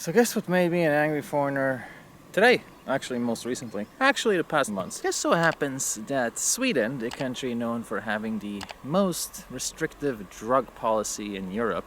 So guess what made me an angry foreigner today? Actually, most recently. Actually, the past months. Just so happens that Sweden, the country known for having the most restrictive drug policy in Europe,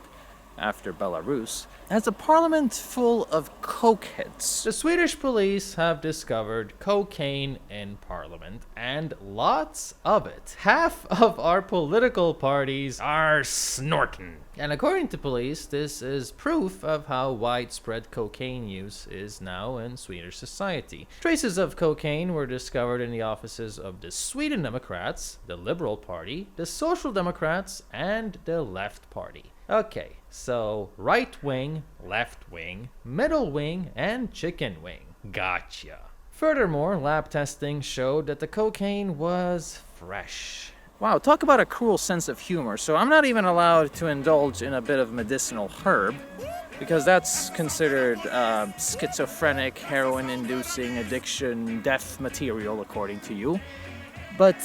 after Belarus, has a parliament full of cokeheads. The Swedish police have discovered cocaine in parliament, and lots of it. Half of our political parties are snorting. And according to police, this is proof of how widespread cocaine use is now in Swedish society. Traces of cocaine were discovered in the offices of the Sweden Democrats, the Liberal Party, the Social Democrats, and the Left Party. Okay, so right wing, left wing, middle wing, and chicken wing. Gotcha. Furthermore, lab testing showed that the cocaine was fresh. Wow, talk about a cruel sense of humor. So I'm not even allowed to indulge in a bit of medicinal herb, because that's considered schizophrenic, heroin-inducing, addiction, death material, according to you. But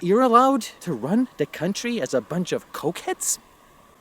you're allowed to run the country as a bunch of cokeheads?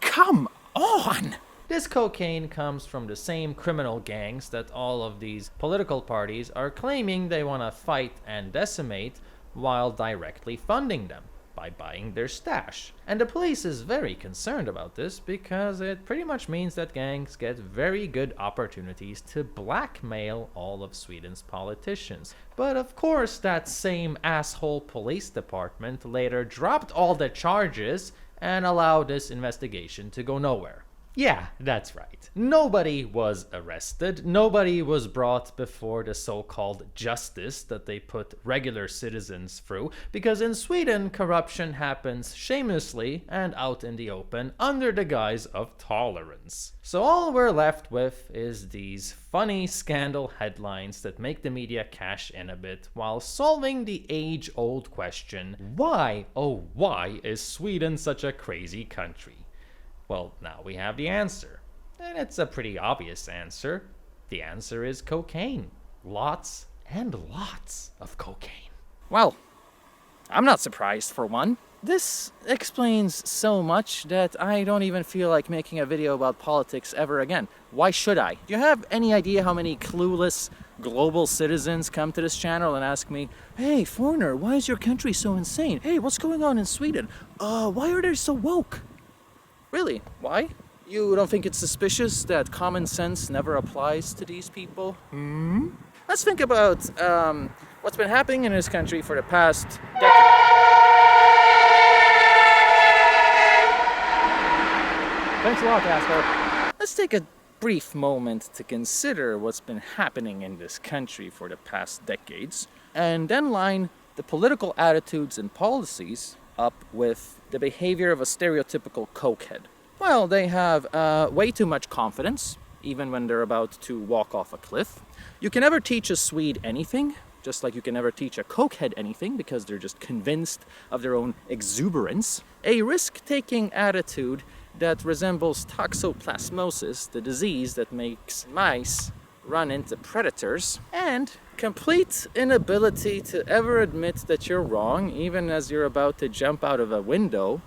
Come on! This cocaine comes from the same criminal gangs that all of these political parties are claiming they want to fight and decimate while directly funding them by buying their stash. And the police is very concerned about this because it pretty much means that gangs get very good opportunities to blackmail all of Sweden's politicians. But of course, that same asshole police department later dropped all the charges and allowed this investigation to go nowhere. Yeah, that's right. Nobody was arrested. Nobody was brought before the so-called justice that they put regular citizens through, because in Sweden, corruption happens shamelessly and out in the open under the guise of tolerance. So all we're left with is these funny scandal headlines that make the media cash in a bit while solving the age-old question, why, oh why, is Sweden such a crazy country? Well, now we have the answer. And it's a pretty obvious answer. The answer is cocaine. Lots and lots of cocaine. Well, I'm not surprised for one. This explains so much that I don't even feel like making a video about politics ever again. Why should I? Do you have any idea how many clueless global citizens come to this channel and ask me, hey, foreigner, why is your country so insane? Hey, what's going on in Sweden? Why are they so woke? Really? Why? You don't think it's suspicious that common sense never applies to these people? Let's think about what's been happening in this country for the past decade. Thanks a lot, asshole. Let's take a brief moment to consider what's been happening in this country for the past decades, and then line the political attitudes and policies up with the behavior of a stereotypical cokehead. Well, they have way too much confidence, even when they're about to walk off a cliff. You can never teach a Swede anything, just like you can never teach a cokehead anything, because they're just convinced of their own exuberance. A risk-taking attitude that resembles toxoplasmosis, the disease that makes mice run into predators, and complete inability to ever admit that you're wrong, even as you're about to jump out of a window.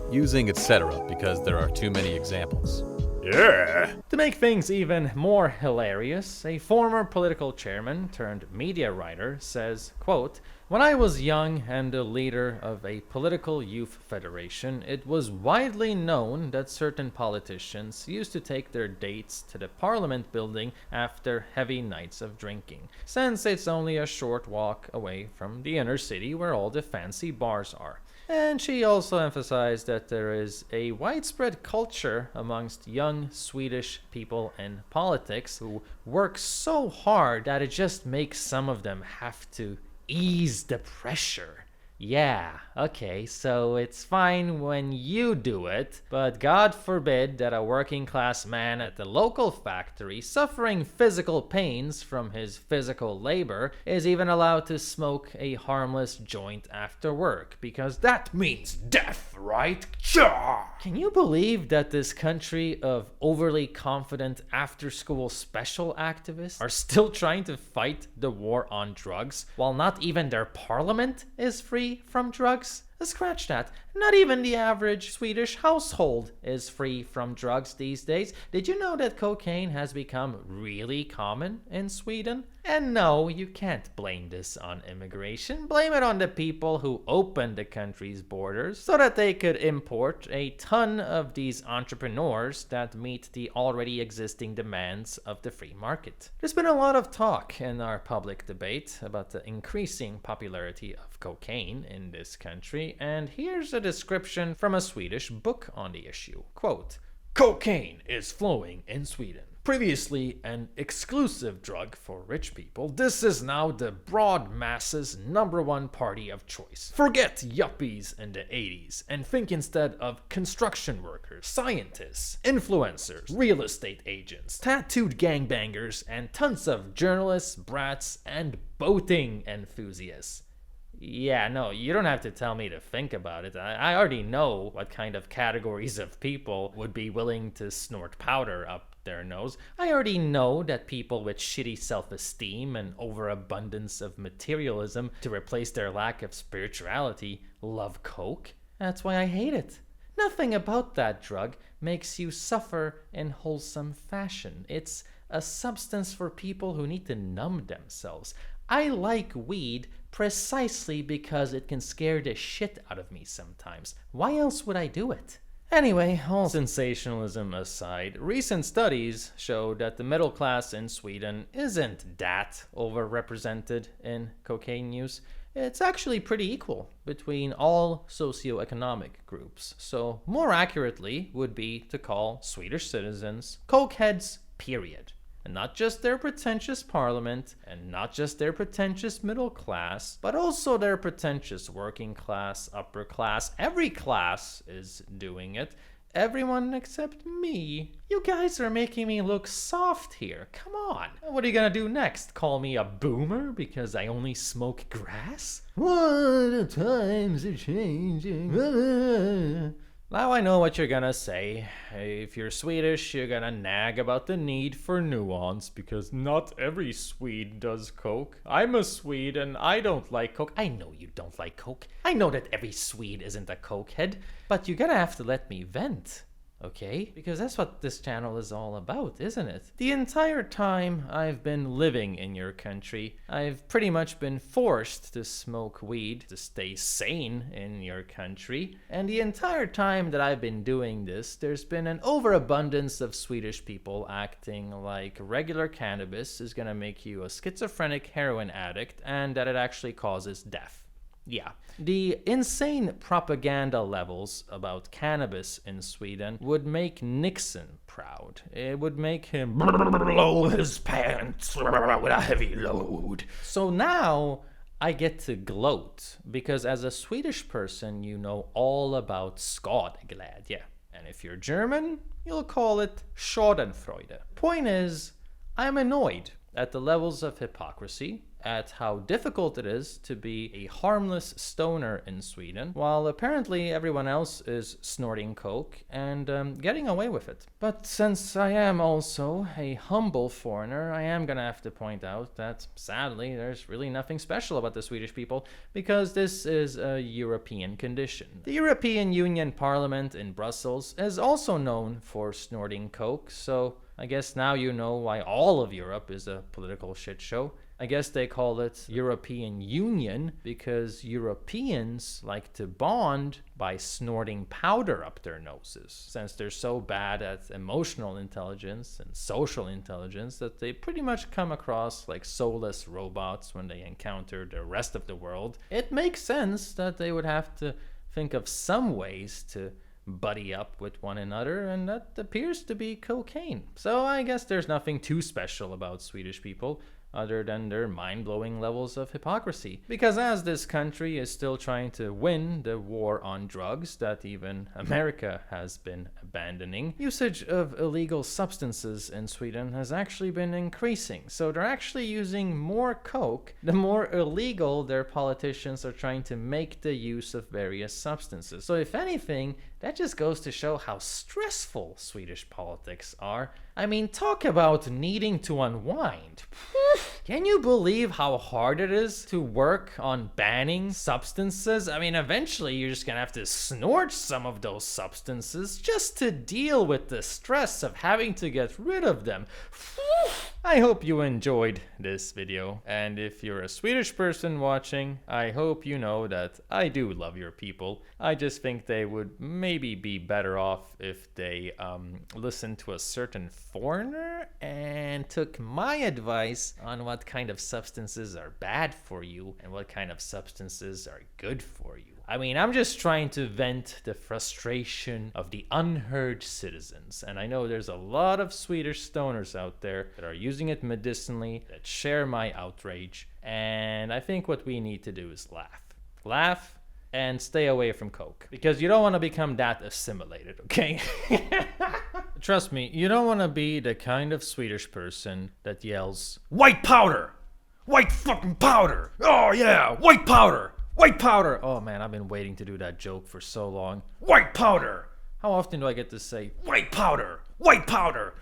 Using etc. because there are too many examples. Yeah! To make things even more hilarious, a former political chairman turned media writer says, quote, "When I was young and the leader of a political youth federation, it was widely known that certain politicians used to take their dates to the parliament building after heavy nights of drinking, since it's only a short walk away from the inner city where all the fancy bars are." And she also emphasized that there is a widespread culture amongst young Swedish people in politics who work so hard that it just makes some of them have to ease the pressure. Yeah, okay, so it's fine when you do it, but God forbid that a working class man at the local factory suffering physical pains from his physical labor is even allowed to smoke a harmless joint after work, because that means death, right? Can you believe that this country of overly confident after-school special activists are still trying to fight the war on drugs while not even their parliament is free from drugs? Scratch that. Not even the average Swedish household is free from drugs these days. Did you know that cocaine has become really common in Sweden? And no, you can't blame this on immigration. Blame it on the people who opened the country's borders so that they could import a ton of these entrepreneurs that meet the already existing demands of the free market. There's been a lot of talk in our public debate about the increasing popularity of cocaine in this country, and here's a description from a Swedish book on the issue. Quote, "Cocaine is flowing in Sweden. Previously an exclusive drug for rich people, this is now the broad masses' #1 party of choice. Forget yuppies in the 80s and think instead of construction workers, scientists, influencers, real estate agents, tattooed gangbangers, and tons of journalists, brats, and boating enthusiasts." Yeah, no, you don't have to tell me to think about it. I already know what kind of categories of people would be willing to snort powder up their nose. I already know that people with shitty self-esteem and overabundance of materialism to replace their lack of spirituality love coke. That's why I hate it. Nothing about that drug makes you suffer in wholesome fashion. It's a substance for people who need to numb themselves. I like weed precisely because it can scare the shit out of me sometimes. Why else would I do it? Anyway, all sensationalism aside, recent studies show that the middle class in Sweden isn't that overrepresented in cocaine use. It's actually pretty equal between all socioeconomic groups. So more accurately would be to call Swedish citizens cokeheads, period. And not just their pretentious parliament, and not just their pretentious middle class, but also their pretentious working class, upper class. Every class is doing it. Everyone except me. You guys are making me look soft here. Come on. What are you gonna do next? Call me a boomer because I only smoke grass? What the times are changing. Now I know what you're gonna say. If you're Swedish, you're gonna nag about the need for nuance because not every Swede does coke. I'm a Swede and I don't like coke. I know you don't like coke. I know that every Swede isn't a cokehead, but you're gonna have to let me vent. Okay? Because that's what this channel is all about, isn't it? The entire time I've been living in your country, I've pretty much been forced to smoke weed to stay sane in your country. And the entire time that I've been doing this, there's been an overabundance of Swedish people acting like regular cannabis is gonna make you a schizophrenic heroin addict and that it actually causes death. Yeah. The insane propaganda levels about cannabis in Sweden would make Nixon proud. It would make him blow his pants with a heavy load. So now I get to gloat because as a Swedish person, you know all about skadeglädje. And if you're German, you'll call it Schadenfreude. Point is, I'm annoyed at the levels of hypocrisy, at how difficult it is to be a harmless stoner in Sweden, while apparently everyone else is snorting coke and getting away with it. But since I am also a humble foreigner, I am gonna have to point out that sadly there's really nothing special about the Swedish people because this is a European condition. The European Union Parliament in Brussels is also known for snorting coke, so I guess now you know why all of Europe is a political shit show. I guess they call it European Union because Europeans like to bond by snorting powder up their noses, since they're so bad at emotional intelligence and social intelligence that they pretty much come across like soulless robots when they encounter the rest of the world. It makes sense that they would have to think of some ways to buddy up with one another, and that appears to be cocaine. So I guess there's nothing too special about Swedish people other than their mind-blowing levels of hypocrisy. Because as this country is still trying to win the war on drugs that even America has been abandoning, usage of illegal substances in Sweden has actually been increasing. So they're actually using more coke the more illegal their politicians are trying to make the use of various substances. So if anything, that just goes to show how stressful Swedish politics are. I mean, talk about needing to unwind. Can you believe how hard it is to work on banning substances? I mean, eventually you're just gonna have to snort some of those substances just to deal with the stress of having to get rid of them. I hope you enjoyed this video, and if you're a Swedish person watching, I hope you know that I do love your people. I just think they would maybe be better off if they listened to a certain foreigner and took my advice on what kind of substances are bad for you and what kind of substances are good for you. I mean, I'm just trying to vent the frustration of the unheard citizens. And I know there's a lot of Swedish stoners out there that are using it medicinally, that share my outrage. And I think what we need to do is laugh. Laugh and stay away from Coke. Because you don't want to become that assimilated, okay? Trust me, you don't want to be the kind of Swedish person that yells, "White powder! White fucking powder! Oh yeah, white powder! White powder!" Oh man, I've been waiting to do that joke for so long. White powder! How often do I get to say, "White powder! White powder!"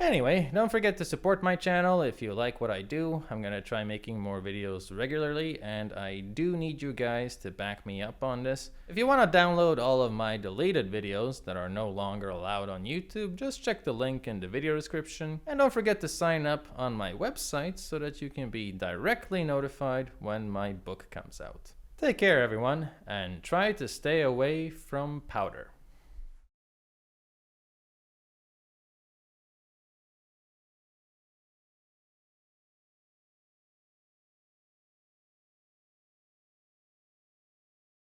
Anyway, don't forget to support my channel if you like what I do. I'm gonna try making more videos regularly, and I do need you guys to back me up on this. If you want to download all of my deleted videos that are no longer allowed on YouTube, just check the link in the video description. And don't forget to sign up on my website so that you can be directly notified when my book comes out. Take care, everyone, and try to stay away from powder.